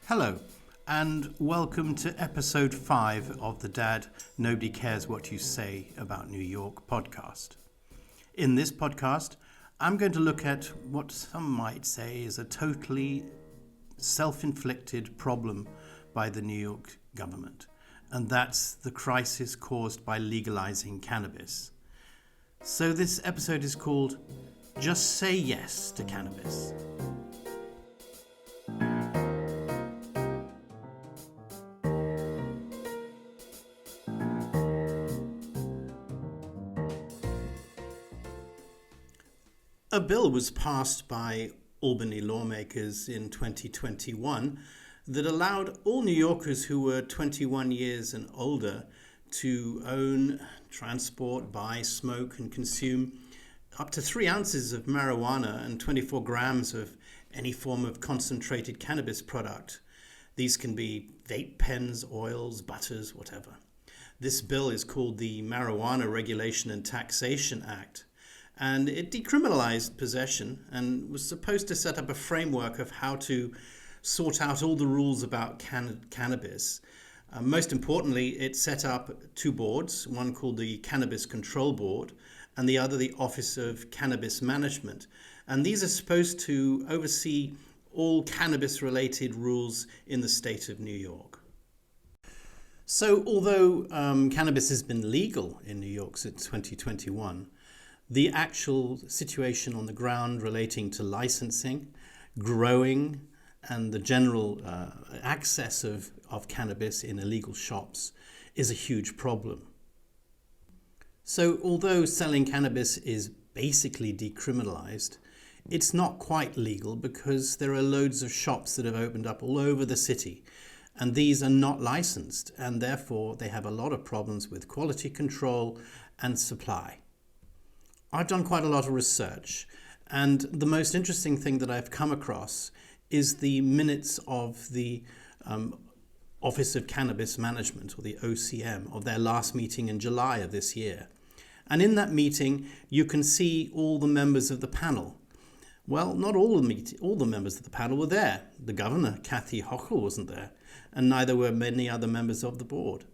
Hello, and welcome to episode 5 of the Dad, Nobody Cares What You Say About New York podcast. In this podcast, I'm going to look at what some might say is a totally self-inflicted problem by the New York government, and that's the crisis caused by legalizing cannabis. So this episode is called Just Say Yes to Cannabis. A bill was passed by Albany lawmakers in 2021 that allowed all New Yorkers who were 21 years and older to own, transport, buy, smoke and consume up to 3 ounces of marijuana and 24 grams of any form of concentrated cannabis product. These can be vape pens, oils, butters, whatever. This bill is called the Marijuana Regulation and Taxation Act. And it decriminalized possession and was supposed to set up a framework of how to sort out all the rules about cannabis. Most importantly, it set up 2 boards, one called the Cannabis Control Board and the other the Office of Cannabis Management. And these are supposed to oversee all cannabis-related rules in the state of New York. So although cannabis has been legal in New York since 2021, the actual situation on the ground relating to licensing, growing, and the general access of cannabis in illegal shops is a huge problem. So although selling cannabis is basically decriminalized, it's not quite legal because there are loads of shops that have opened up all over the city, and these are not licensed, and therefore they have a lot of problems with quality control and supply. I've done quite a lot of research, and the most interesting thing that I've come across is the minutes of the Office of Cannabis Management, or the OCM, of their last meeting in July of this year. And in that meeting, you can see all the members of the panel. Well, not all the members of the panel were there. The governor, Kathy Hochul, wasn't there, and neither were many other members of the board.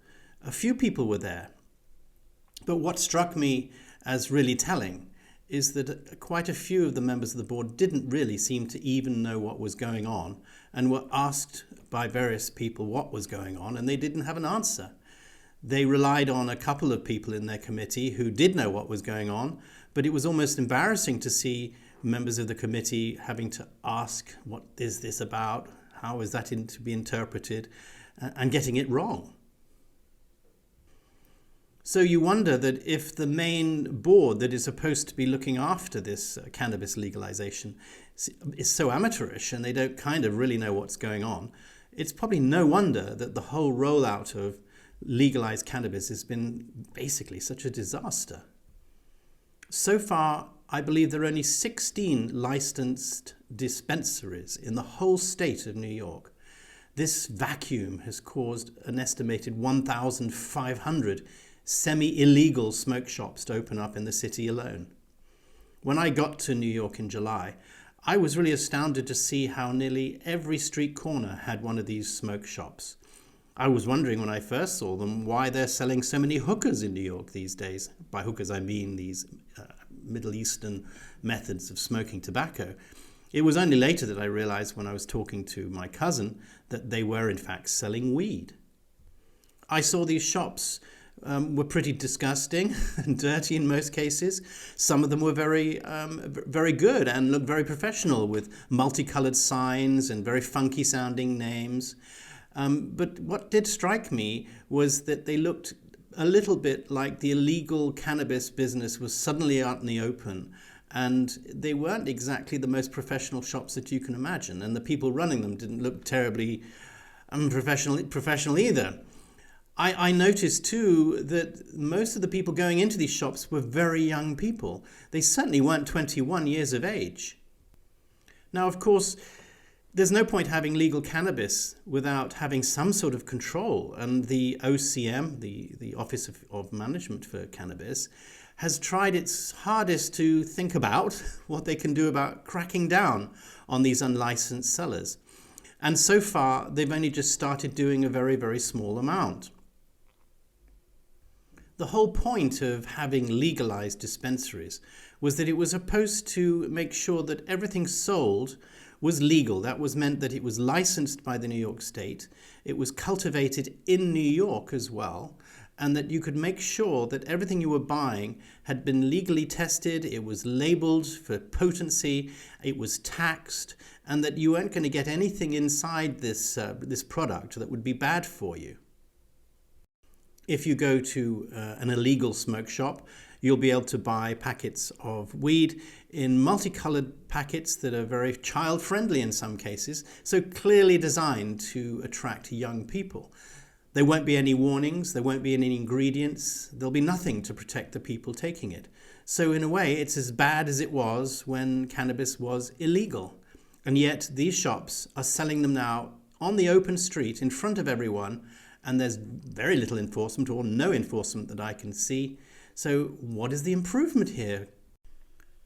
A few people were there. But what struck me as really telling is that quite a few of the members of the board didn't really seem to even know what was going on and were asked by various people what was going on, and they didn't have an answer. They relied on a couple of people in their committee who did know what was going on, but it was almost embarrassing to see members of the committee having to ask, what is this about? How is that to be interpreted? And getting it wrong. So you wonder that if the main board that is supposed to be looking after this cannabis legalization is so amateurish and they don't kind of really know what's going on, it's probably no wonder that the whole rollout of legalized cannabis has been basically such a disaster. So far, I believe there are only 16 licensed dispensaries in the whole state of New York. This vacuum has caused an estimated 1,500 semi-illegal smoke shops to open up in the city alone. When I got to New York in July, I was really astounded to see how nearly every street corner had one of these smoke shops. I was wondering when I first saw them why they're selling so many hookahs in New York these days. By hookahs I mean these Middle Eastern methods of smoking tobacco. It was only later that I realized when I was talking to my cousin that they were in fact selling weed. I saw these shops were pretty disgusting and dirty in most cases. Some of them were very good and looked very professional with multicolored signs and very funky sounding names. But what did strike me was that they looked a little bit like the illegal cannabis business was suddenly out in the open, and they weren't exactly the most professional shops that you can imagine, and the people running them didn't look terribly professional either. I noticed too that most of the people going into these shops were very young people. They certainly weren't 21 years of age. Now, of course, there's no point having legal cannabis without having some sort of control. And the OCM, the Office of Management for Cannabis, has tried its hardest to think about what they can do about cracking down on these unlicensed sellers. And so far, they've only just started doing a very, very small amount. The whole point of having legalized dispensaries was that it was supposed to make sure that everything sold was legal. That was meant that it was licensed by the New York State, it was cultivated in New York as well, and that you could make sure that everything you were buying had been legally tested, it was labeled for potency, it was taxed, and that you weren't going to get anything inside this product that would be bad for you. If you go to an illegal smoke shop, you'll be able to buy packets of weed in multicolored packets that are very child-friendly in some cases, so clearly designed to attract young people. There won't be any warnings, there won't be any ingredients, there'll be nothing to protect the people taking it. So in a way, it's as bad as it was when cannabis was illegal. And yet these shops are selling them now on the open street in front of everyone, and there's very little enforcement or no enforcement that I can see. So what is the improvement here?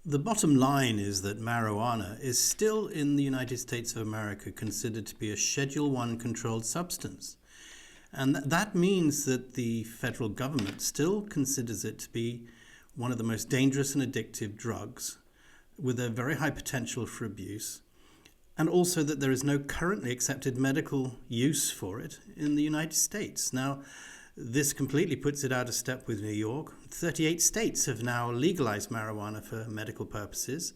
The bottom line is that marijuana is still in the United States of America considered to be a Schedule I controlled substance. And that means that the federal government still considers it to be one of the most dangerous and addictive drugs with a very high potential for abuse. And also that there is no currently accepted medical use for it in the United States. Now, this completely puts it out of step with New York. 38 states have now legalized marijuana for medical purposes,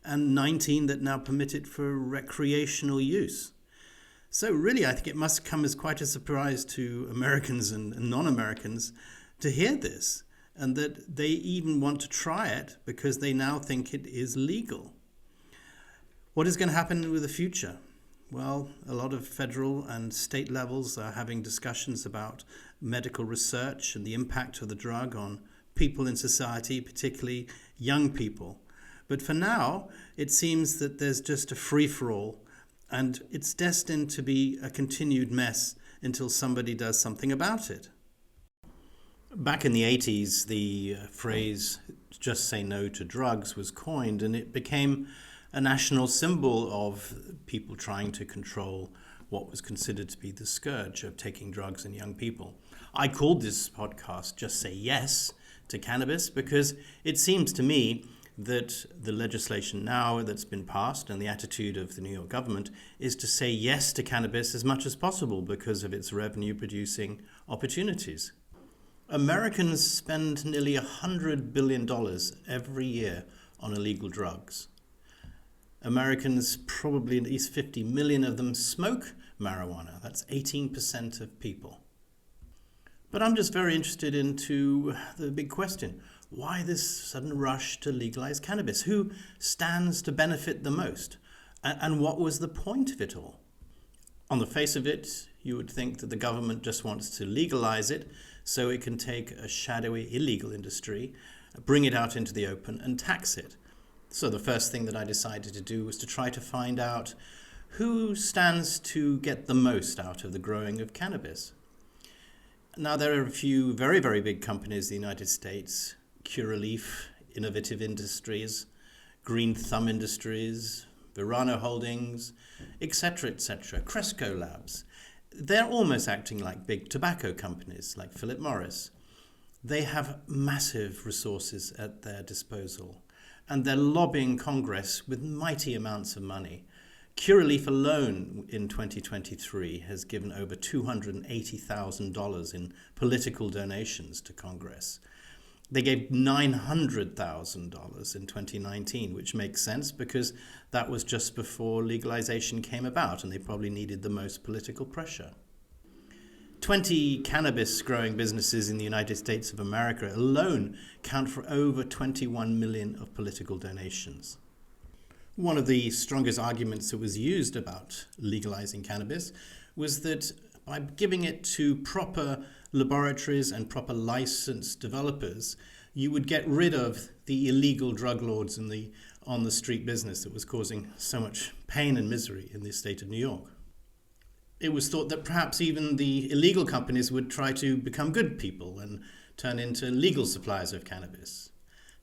and 19 that now permit it for recreational use. So really, I think it must come as quite a surprise to Americans and non-Americans to hear this, and that they even want to try it because they now think it is legal. What is going to happen with the future? Well, a lot of federal and state levels are having discussions about medical research and the impact of the drug on people in society, particularly young people. But for now, it seems that there's just a free-for-all, and it's destined to be a continued mess until somebody does something about it. Back in the 80s, the phrase, "just say no to drugs," was coined, and it became a national symbol of people trying to control what was considered to be the scourge of taking drugs in young people. I called this podcast "Just Say Yes to Cannabis" because it seems to me that the legislation now that's been passed and the attitude of the New York government is to say yes to cannabis as much as possible because of its revenue-producing opportunities. Americans spend nearly $100 billion every year on illegal drugs. Americans, probably at least 50 million of them, smoke marijuana. That's 18% of people. But I'm just very interested into the big question. Why this sudden rush to legalize cannabis? Who stands to benefit the most? And what was the point of it all? On the face of it, you would think that the government just wants to legalize it so it can take a shadowy illegal industry, bring it out into the open and tax it. So the first thing that I decided to do was to try to find out who stands to get the most out of the growing of cannabis. Now, there are a few very, very big companies in the United States: Curaleaf, Innovative Industries, Green Thumb Industries, Verano Holdings, etc., Cresco Labs. They're almost acting like big tobacco companies like Philip Morris. They have massive resources at their disposal, and they're lobbying Congress with mighty amounts of money. Curaleaf alone in 2023 has given over $280,000 in political donations to Congress. They gave $900,000 in 2019, which makes sense because that was just before legalization came about and they probably needed the most political pressure. 20 cannabis growing businesses in the United States of America alone count for over 21 million of political donations. One of the strongest arguments that was used about legalizing cannabis was that by giving it to proper laboratories and proper licensed developers, you would get rid of the illegal drug lords and the on-the-street business that was causing so much pain and misery in the state of New York. It was thought that perhaps even the illegal companies would try to become good people and turn into legal suppliers of cannabis.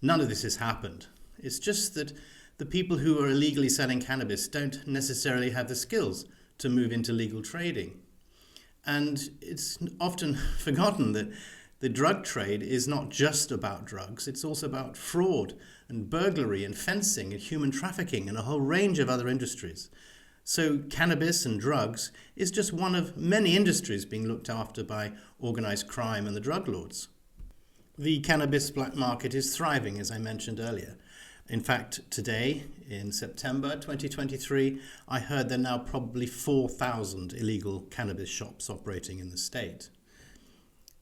None of this has happened. It's just that the people who are illegally selling cannabis don't necessarily have the skills to move into legal trading. And it's often forgotten that the drug trade is not just about drugs, it's also about fraud and burglary and fencing and human trafficking and a whole range of other industries. So cannabis and drugs is just one of many industries being looked after by organized crime and the drug lords. The cannabis black market is thriving, as I mentioned earlier. In fact, today, in September 2023, I heard there are now probably 4,000 illegal cannabis shops operating in the state.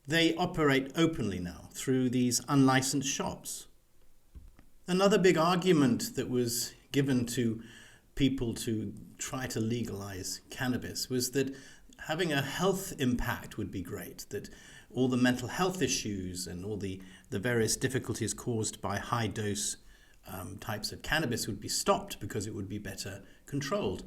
They operate openly now through these unlicensed shops. Another big argument that was given to people to try to legalize cannabis was that having a health impact would be great, that all the mental health issues and all the various difficulties caused by high dose types of cannabis would be stopped because it would be better controlled.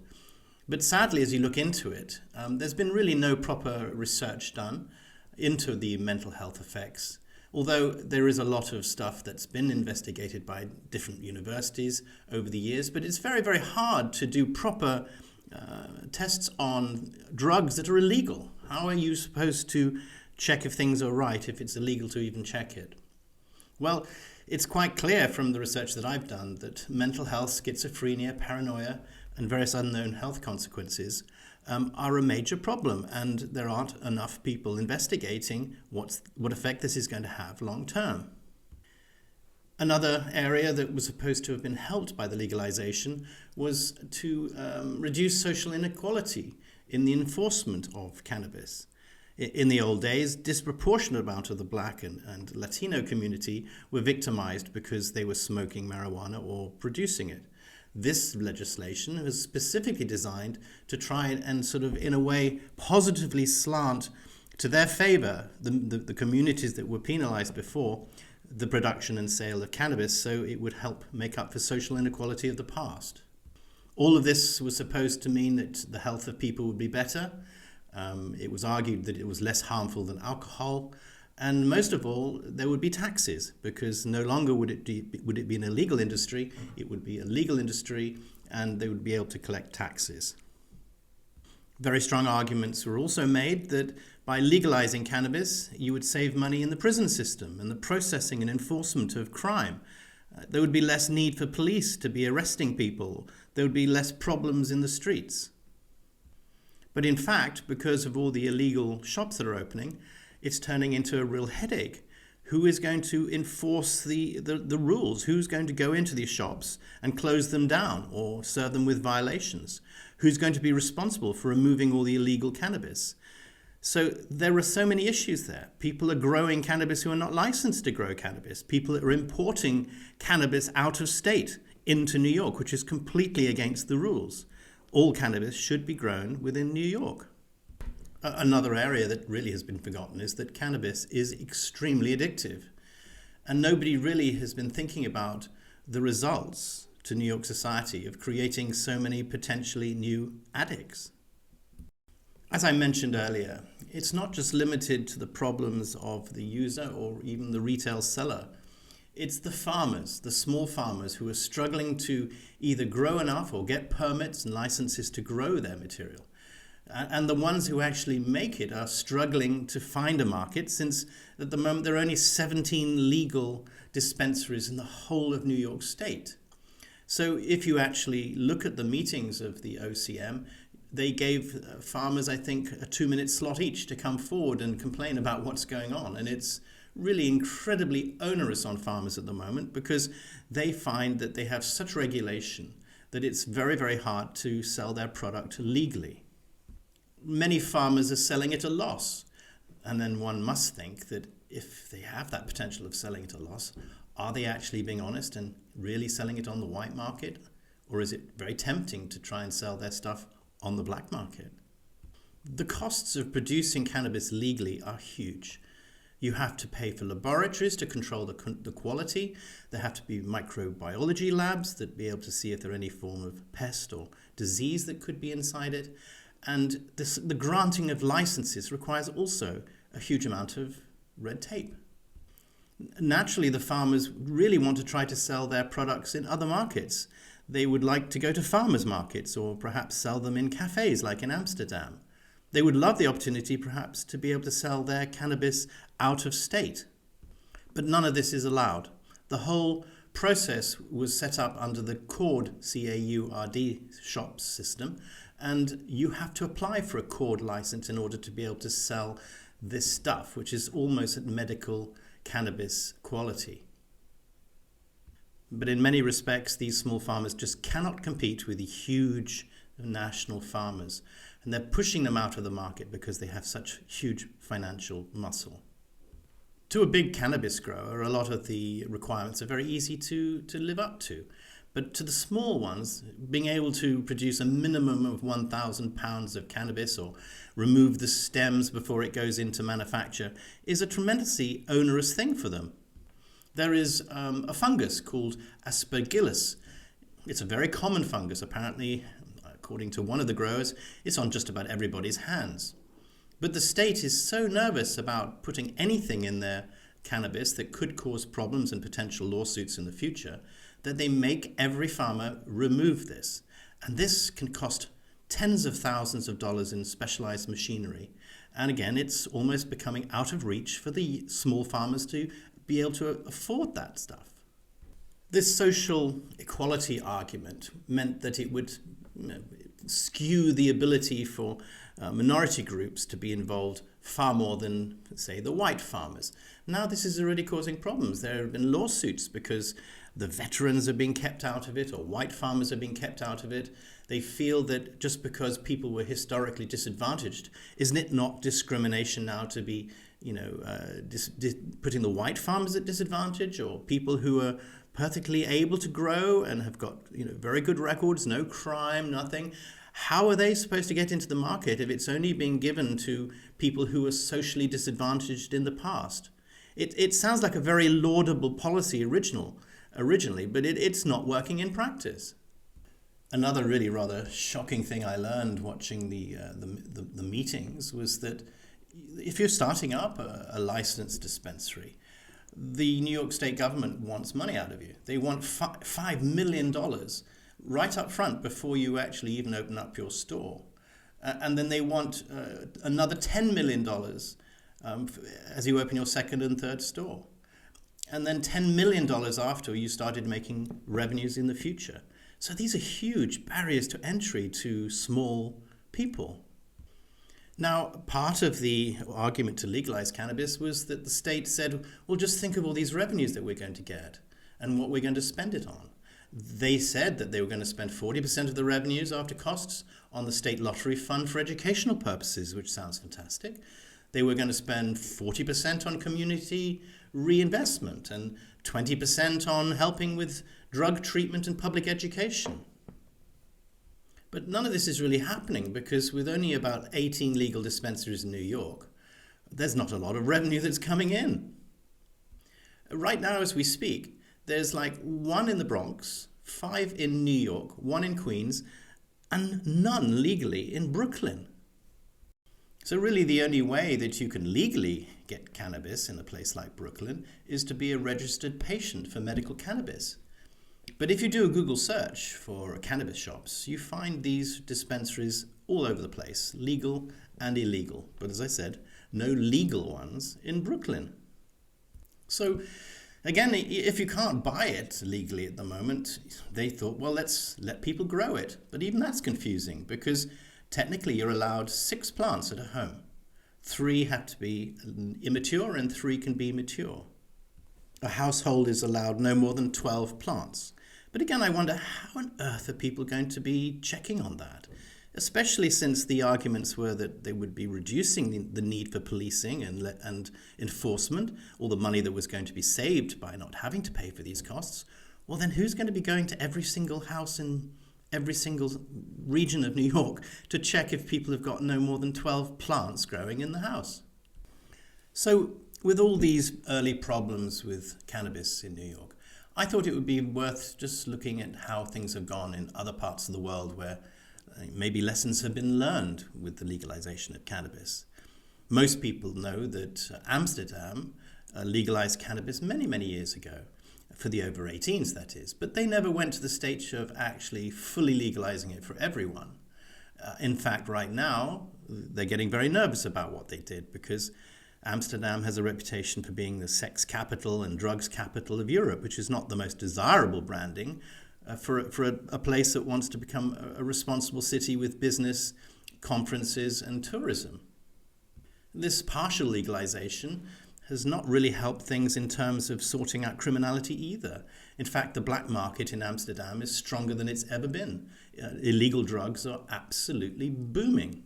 But sadly, as you look into it, there's been really no proper research done into the mental health effects, although there is a lot of stuff that's been investigated by different universities over the years. But it's very, very hard to do proper tests on drugs that are illegal. How are you supposed to check if things are right if it's illegal to even check it? Well, it's quite clear from the research that I've done that mental health, schizophrenia, paranoia, and various unknown health consequences are a major problem, and there aren't enough people investigating what effect this is going to have long term. Another area that was supposed to have been helped by the legalization was to reduce social inequality in the enforcement of cannabis. In the old days, disproportionate amount of the Black and Latino community were victimized because they were smoking marijuana or producing it. This legislation was specifically designed to try and sort of, in a way, positively slant to their favor the communities that were penalized before the production and sale of cannabis, so it would help make up for social inequality of the past. All of this was supposed to mean that the health of people would be better. It was argued that it was less harmful than alcohol, and most of all, there would be taxes, because no longer would it be an illegal industry, it would be a legal industry, and they would be able to collect taxes. Very strong arguments were also made that by legalizing cannabis, you would save money in the prison system and the processing and enforcement of crime. There would be less need for police to be arresting people. There would be less problems in the streets. But in fact, because of all the illegal shops that are opening, it's turning into a real headache. Who is going to enforce the rules? Who's going to go into these shops and close them down or serve them with violations? Who's going to be responsible for removing all the illegal cannabis? So there are so many issues there. People are growing cannabis who are not licensed to grow cannabis. People are importing cannabis out of state into New York, which is completely against the rules. All cannabis should be grown within New York. Another area that really has been forgotten is that cannabis is extremely addictive. And nobody really has been thinking about the results to New York society of creating so many potentially new addicts. As I mentioned earlier, it's not just limited to the problems of the user or even the retail seller. It's the farmers, the small farmers who are struggling to either grow enough or get permits and licenses to grow their material. And the ones who actually make it are struggling to find a market, since at the moment there are only 17 legal dispensaries in the whole of New York State. So if you actually look at the meetings of the OCM, they gave farmers, I think, a 2-minute slot each to come forward and complain about what's going on. And it's really incredibly onerous on farmers at the moment, because they find that they have such regulation that it's very, very hard to sell their product legally. Many farmers are selling at a loss, and then one must think that if they have that potential of selling at a loss, are they actually being honest and really selling it on the white market, or is it very tempting to try and sell their stuff on the black market? The costs of producing cannabis legally are huge. You have to pay for laboratories to control the quality. There have to be microbiology labs that be able to see if there are any form of pest or disease that could be inside it. And the granting of licenses requires also a huge amount of red tape. Naturally, the farmers really want to try to sell their products in other markets. They would like to go to farmers markets or perhaps sell them in cafes like in Amsterdam. They would love the opportunity perhaps to be able to sell their cannabis out of state. But none of this is allowed. The whole process was set up under the CAURD, C-A-U-R-D shops system, and you have to apply for a CAURD license in order to be able to sell this stuff, which is almost at medical cannabis quality. But in many respects, these small farmers just cannot compete with the huge national farmers, and they're pushing them out of the market because they have such huge financial muscle. To a big cannabis grower, a lot of the requirements are very easy to live up to. But to the small ones, being able to produce a minimum of 1,000 pounds of cannabis or remove the stems before it goes into manufacture is a tremendously onerous thing for them. There is a fungus called Aspergillus. It's a very common fungus. Apparently, according to one of the growers, it's on just about everybody's hands. But the state is so nervous about putting anything in their cannabis that could cause problems and potential lawsuits in the future that they make every farmer remove this. And this can cost tens of thousands of dollars in specialized machinery. And again, it's almost becoming out of reach for the small farmers to be able to afford that stuff. This social equality argument meant that it would skew the ability for minority groups to be involved far more than, say, the white farmers. Now this is already causing problems. There have been lawsuits because the veterans are being kept out of it, or white farmers are being kept out of it. They feel that just because people were historically disadvantaged, isn't it not discrimination now to be, putting the white farmers at disadvantage, or people who are perfectly able to grow and have got, very good records, no crime, nothing. How are they supposed to get into the market if it's only being given to people who were socially disadvantaged in the past? It sounds like a very laudable policy originally, but it's not working in practice. Another really rather shocking thing I learned watching the meetings was that if you're starting up a licensed dispensary, the New York state government wants money out of you. They want $5 million right up front before you actually even open up your store. And then they want another $10 million as you open your second and third store. And then $10 million after you started making revenues in the future. So these are huge barriers to entry to small people. Now, part of the argument to legalize cannabis was that the state said, well, just think of all these revenues that we're going to get and what we're going to spend it on. They said that they were going to spend 40% of the revenues after costs on the state lottery fund for educational purposes, which sounds fantastic. They were going to spend 40% on community reinvestment and 20% on helping with drug treatment and public education. But none of this is really happening because with only about 18 legal dispensaries in New York, there's not a lot of revenue that's coming in. Right now, as we speak, there's like 1 in the Bronx, 5 in New York, 1 in Queens, and none legally in Brooklyn. So really the only way that you can legally get cannabis in a place like Brooklyn is to be a registered patient for medical cannabis. But if you do a Google search for cannabis shops, you find these dispensaries all over the place, legal and illegal. But as I said, no legal ones in Brooklyn. So again, if you can't buy it legally at the moment, they thought, well, let's let people grow it. But even that's confusing because technically you're allowed 6 plants at a home. 3 have to be immature and 3 can be mature. A household is allowed no more than 12 plants. But again, I wonder how on earth are people going to be checking on that? Especially since the arguments were that they would be reducing the need for policing and enforcement, all the money that was going to be saved by not having to pay for these costs. Well, then who's going to be going to every single house in every single region of New York to check if people have got no more than 12 plants growing in the house? So with all these early problems with cannabis in New York, I thought it would be worth just looking at how things have gone in other parts of the world where maybe lessons have been learned with the legalization of cannabis. Most people know that Amsterdam legalized cannabis many, many years ago. for the over 18s, that is. But they never went to the stage of actually fully legalizing it for everyone. In fact, right now, they're getting very nervous about what they did because Amsterdam has a reputation for being the sex capital and drugs capital of Europe, which is not the most desirable branding for a place that wants to become a responsible city with business, conferences, and tourism. This partial legalization has not really helped things in terms of sorting out criminality either. In fact, the black market in Amsterdam is stronger than it's ever been. Illegal drugs are absolutely booming.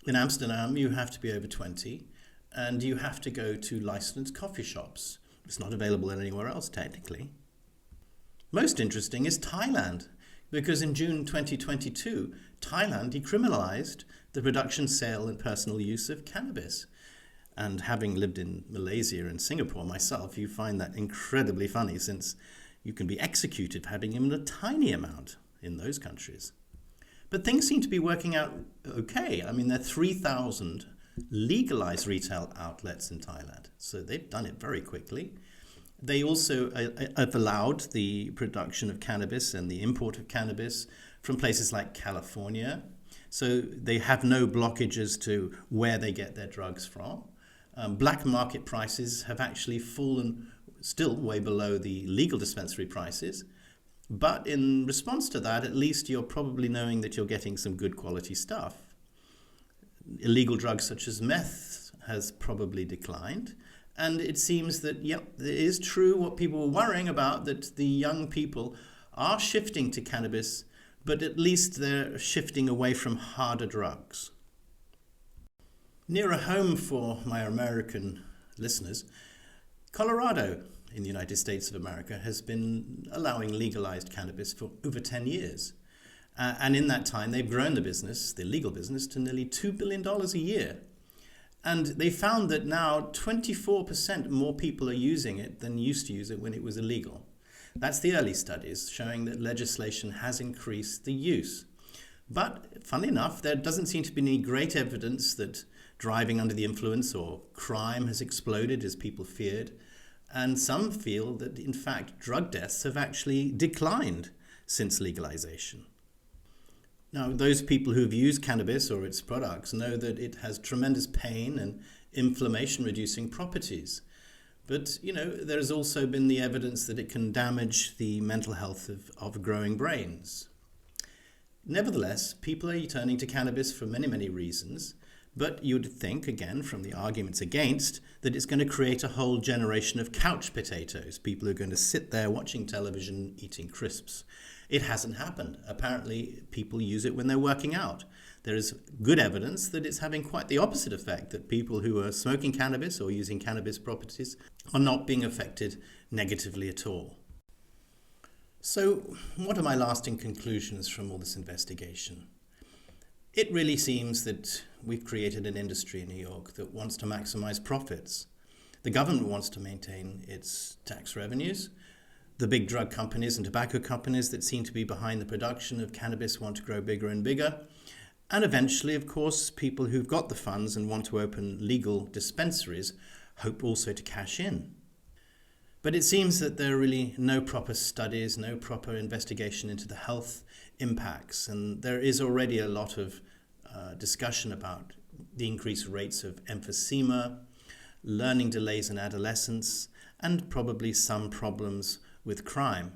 In Amsterdam, you have to be over 20 and you have to go to licensed coffee shops. It's not available anywhere else, technically. Most interesting is Thailand, because in June 2022, Thailand decriminalized the production, sale, and personal use of cannabis. And having lived in Malaysia and Singapore myself, you find that incredibly funny since you can be executed for having even a tiny amount in those countries. But things seem to be working out okay. I mean, there are 3,000 legalized retail outlets in Thailand, so they've done it very quickly. They also have allowed the production of cannabis and the import of cannabis from places like California, so they have no blockages to where they get their drugs from. Black market prices have actually fallen still way below the legal dispensary prices. But in response to that, at least you're probably knowing that you're getting some good quality stuff. Illegal drugs such as meth has probably declined. And it seems that, yep, it is true what people were worrying about, that the young people are shifting to cannabis, but at least they're shifting away from harder drugs. Nearer home for my American listeners, Colorado in the United States of America has been allowing legalized cannabis for over 10 years. And in that time, they've grown the business, the legal business, to nearly $2 billion a year. And they found that now 24% more people are using it than used to use it when it was illegal. That's the early studies showing that legislation has increased the use. But funnily enough, there doesn't seem to be any great evidence that driving under the influence or crime has exploded as people feared. And some feel that, in fact, drug deaths have actually declined since legalization. Now, those people who have used cannabis or its products know that it has tremendous pain and inflammation-reducing properties. But, there has also been the evidence that it can damage the mental health of growing brains. Nevertheless, people are turning to cannabis for many, many reasons. But you'd think, again, from the arguments against, that it's going to create a whole generation of couch potatoes, people who are going to sit there watching television, eating crisps. It hasn't happened. Apparently, people use it when they're working out. There is good evidence that it's having quite the opposite effect, that people who are smoking cannabis or using cannabis properties are not being affected negatively at all. So, what are my lasting conclusions from all this investigation? It really seems that we've created an industry in New York that wants to maximize profits. The government wants to maintain its tax revenues. The big drug companies and tobacco companies that seem to be behind the production of cannabis want to grow bigger and bigger. And eventually, of course, people who've got the funds and want to open legal dispensaries hope also to cash in. But it seems that there are really no proper studies, no proper investigation into the health impacts. And there is already a lot of discussion about the increased rates of emphysema, learning delays in adolescence, and probably some problems with crime.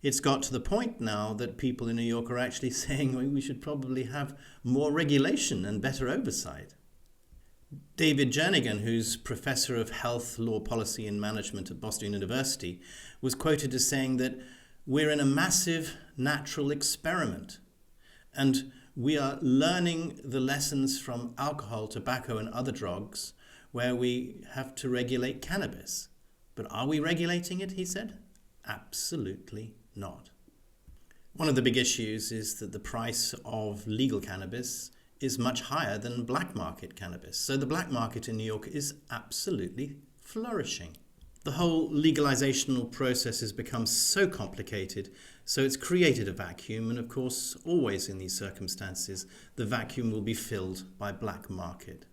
It's got to the point now that people in New York are actually saying we should probably have more regulation and better oversight. David Jernigan, who's professor of health, law, policy and management at Boston University, was quoted as saying that we're in a massive natural experiment and we are learning the lessons from alcohol, tobacco and other drugs where we have to regulate cannabis. But are we regulating it, he said? Absolutely not. One of the big issues is that the price of legal cannabis is much higher than black market cannabis. So the black market in New York is absolutely flourishing. The whole legalizational process has become so complicated, so it's created a vacuum, and of course, always in these circumstances, the vacuum will be filled by black market.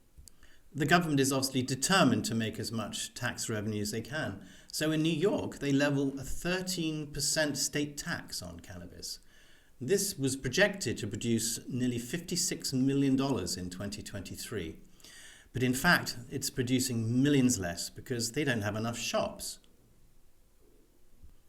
The government is obviously determined to make as much tax revenue as they can, So in New York, they level a 13% state tax on cannabis. This was projected to produce nearly $56 million in 2023. But in fact, it's producing millions less because they don't have enough shops.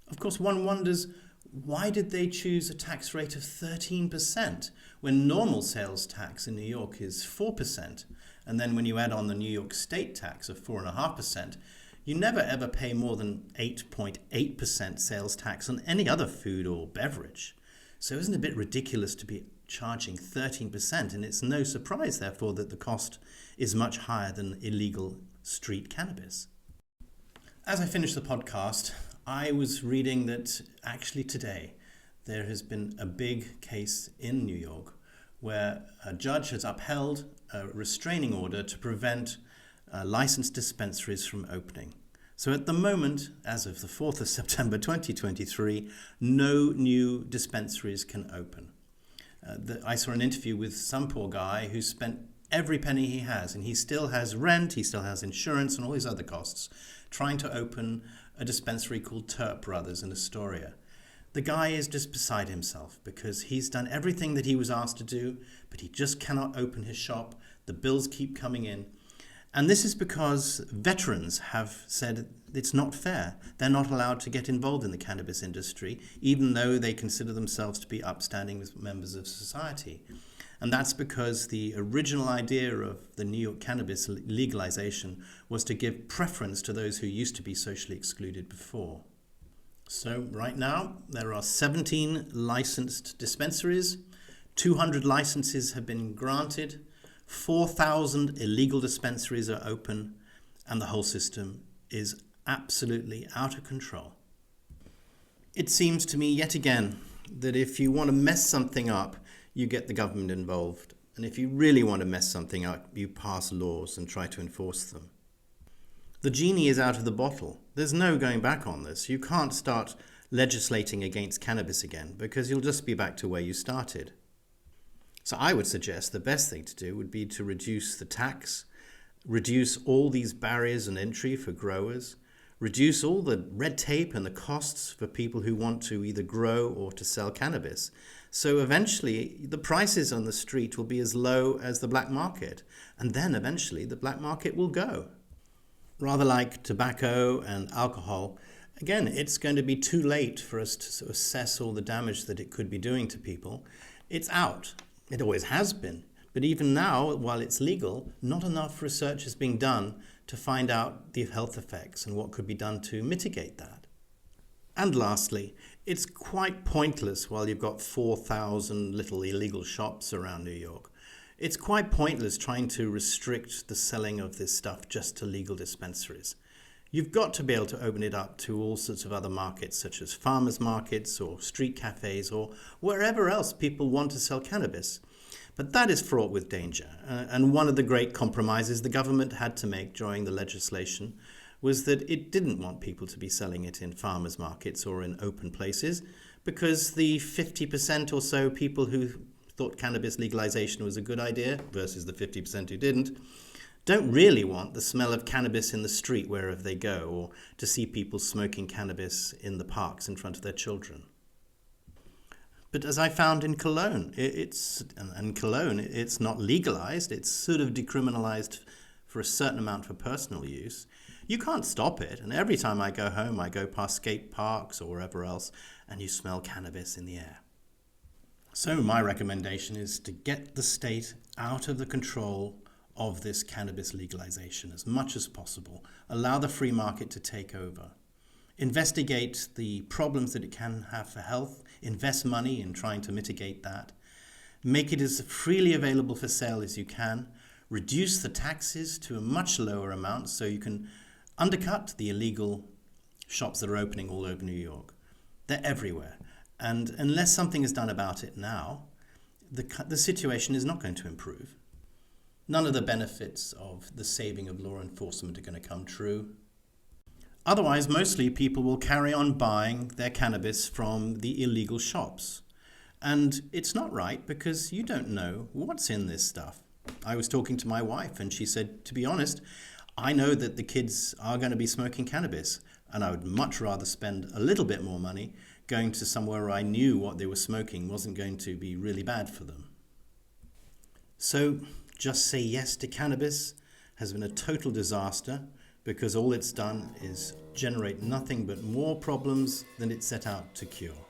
Of course, one wonders, why did they choose a tax rate of 13% when normal sales tax in New York is 4%? And then when you add on the New York state tax of 4.5%, you never ever pay more than 8.8% sales tax on any other food or beverage. So isn't it a bit ridiculous to be charging 13%? And it's no surprise, therefore, that the cost is much higher than illegal street cannabis. As I finished the podcast, I was reading that actually today there has been a big case in New York where a judge has upheld a restraining order to prevent licensed dispensaries from opening. So at the moment, as of the 4th of September 2023, no new dispensaries can open. I saw an interview with some poor guy who spent every penny he has, and he still has rent, he still has insurance and all these other costs, trying to open a dispensary called Turp Brothers in Astoria. The guy is just beside himself because he's done everything that he was asked to do, but he just cannot open his shop. The bills keep coming in. And this is because veterans have said it's not fair. They're not allowed to get involved in the cannabis industry, even though they consider themselves to be upstanding members of society. And that's because the original idea of the New York cannabis legalization was to give preference to those who used to be socially excluded before. So right now, there are 17 licensed dispensaries, 200 licenses have been granted, 4,000 illegal dispensaries are open, and the whole system is absolutely out of control. It seems to me yet again that if you want to mess something up, you get the government involved. And if you really want to mess something up, you pass laws and try to enforce them. The genie is out of the bottle. There's no going back on this. You can't start legislating against cannabis again because you'll just be back to where you started. So I would suggest the best thing to do would be to reduce the tax, reduce all these barriers and entry for growers, reduce all the red tape and the costs for people who want to either grow or to sell cannabis. So eventually the prices on the street will be as low as the black market, and then eventually the black market will go. Rather like tobacco and alcohol, again, it's going to be too late for us to assess all the damage that it could be doing to people. It's out. It always has been. But even now, while it's legal, not enough research is being done to find out the health effects and what could be done to mitigate that. And lastly, it's quite pointless while you've got 4,000 little illegal shops around New York. It's quite pointless trying to restrict the selling of this stuff just to legal dispensaries. You've got to be able to open it up to all sorts of other markets, such as farmers markets or street cafes or wherever else people want to sell cannabis. But that is fraught with danger. And one of the great compromises the government had to make during the legislation was that it didn't want people to be selling it in farmers markets or in open places because the 50% or so people who thought cannabis legalization was a good idea versus the 50% who didn't, don't really want the smell of cannabis in the street wherever they go, or to see people smoking cannabis in the parks in front of their children. But as I found in Cologne, it's not legalized, it's sort of decriminalized for a certain amount for personal use. You can't stop it, and every time I go home, I go past skate parks or wherever else, and you smell cannabis in the air. So my recommendation is to get the state out of the control of this cannabis legalization as much as possible. Allow the free market to take over. Investigate the problems that it can have for health. Invest money in trying to mitigate that. Make it as freely available for sale as you can. Reduce the taxes to a much lower amount so you can undercut the illegal shops that are opening all over New York. They're everywhere. And unless something is done about it now, the situation is not going to improve. None of the benefits of the saving of law enforcement are going to come true. Otherwise, mostly people will carry on buying their cannabis from the illegal shops. And it's not right because you don't know what's in this stuff. I was talking to my wife and she said, to be honest, I know that the kids are going to be smoking cannabis, and I would much rather spend a little bit more money going to somewhere where I knew what they were smoking wasn't going to be really bad for them. So, just say yes to cannabis has been a total disaster because all it's done is generate nothing but more problems than it set out to cure.